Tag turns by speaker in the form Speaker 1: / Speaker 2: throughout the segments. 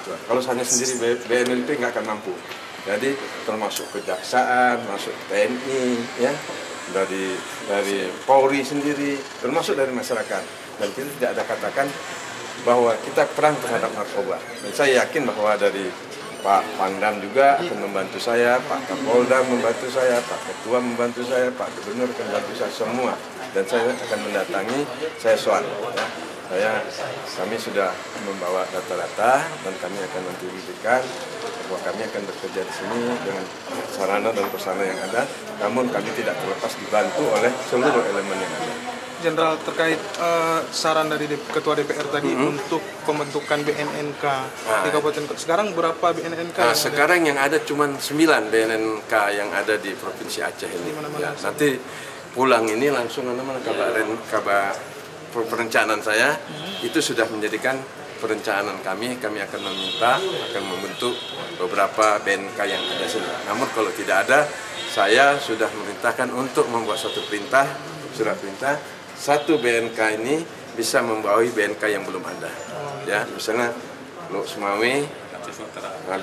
Speaker 1: bantuan. Kalau hanya sendiri BNN itu nggak akan mampu. Jadi termasuk kejaksaan, masuk TNI, ya, dari Polri sendiri, termasuk dari masyarakat. Dan kita tidak ada katakan bahwa kita perang terhadap narkoba. Dan saya yakin bahwa dari Pak Pangdam juga akan membantu saya, Pak Kapolda membantu saya, Pak Ketua membantu saya, Pak Gubernur akan membantu saya semua. Dan saya akan mendatangi, saya soal. Ya. Kami sudah membawa data-data dan kami akan nanti buktikan bahwa kami akan bekerja di sini dengan sarana dan prasarana yang ada. Namun kami tidak terlepas dibantu oleh seluruh elemen yang ada.
Speaker 2: Jenderal, terkait saran dari Ketua DPR tadi untuk pembentukan BNNK di Kabupaten Kota. Sekarang berapa BNNK?
Speaker 1: Sekarang yang ada cuma 9 BNNK yang ada di Provinsi Aceh ini. Ya, nanti pulang ini langsung kabar perencanaan saya itu sudah menjadikan perencanaan kami akan meminta, akan membentuk beberapa BNK yang ada sini. Namun kalau tidak ada, saya sudah memerintahkan untuk membuat suatu surat perintah, satu BNK ini bisa membawahi BNK yang belum ada. Ya, misalnya Lok Sumawe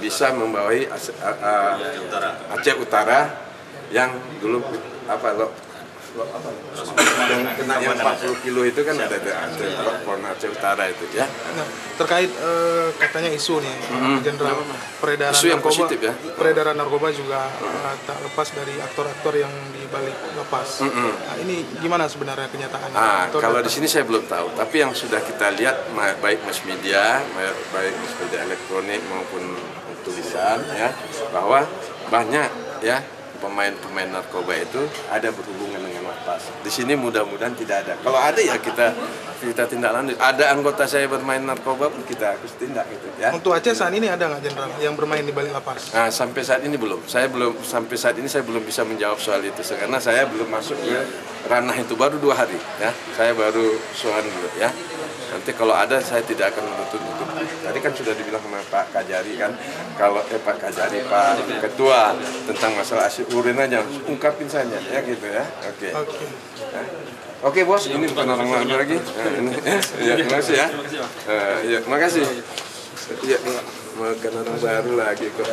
Speaker 1: bisa membawahi Aceh Utara yang dulu yang kena yang 40 kilo itu kan ada Aceh Utara itu, ya.
Speaker 2: Nah, terkait katanya isu nih, Jenderal, peredaran
Speaker 1: isu yang
Speaker 2: narkoba,
Speaker 1: positif, ya.
Speaker 2: Peredaran narkoba juga tak lepas dari aktor-aktor yang di balik lapas. Nah, ini gimana sebenarnya kenyataannya?
Speaker 1: Kalau di sini saya belum tahu, tapi yang sudah kita lihat baik mass media elektronik maupun tulisan, ya, bahwa banyak, ya, pemain narkoba itu ada berhubungan dengan lapas. Di sini mudah-mudahan tidak ada. Kalau ada ya kita tindak lanjut. Ada anggota saya bermain narkoba pun kita harus tindak gitu, ya.
Speaker 2: Untuk Aceh saat ini ada nggak, Jenderal, yang bermain di balik lapas?
Speaker 1: Nah, sampai saat ini belum. Sampai saat ini saya belum bisa menjawab soal itu karena saya belum masuk ke ranah itu, baru 2 hari, ya. Saya baru soal dulu, ya. Nanti kalau ada saya tidak akan menutup. Tadi kan sudah dibilang sama Pak Kajari kan, kalau Pak Kajari, Pak Ketua tentang masalah hasil urin aja, ungkapin saja, ya gitu, ya. Oke. Oke, Bos, ini bukan orang lain lagi. Ya, terima kasih, ya. Ya, terima kasih. Ya, bukan orang baru lagi kok.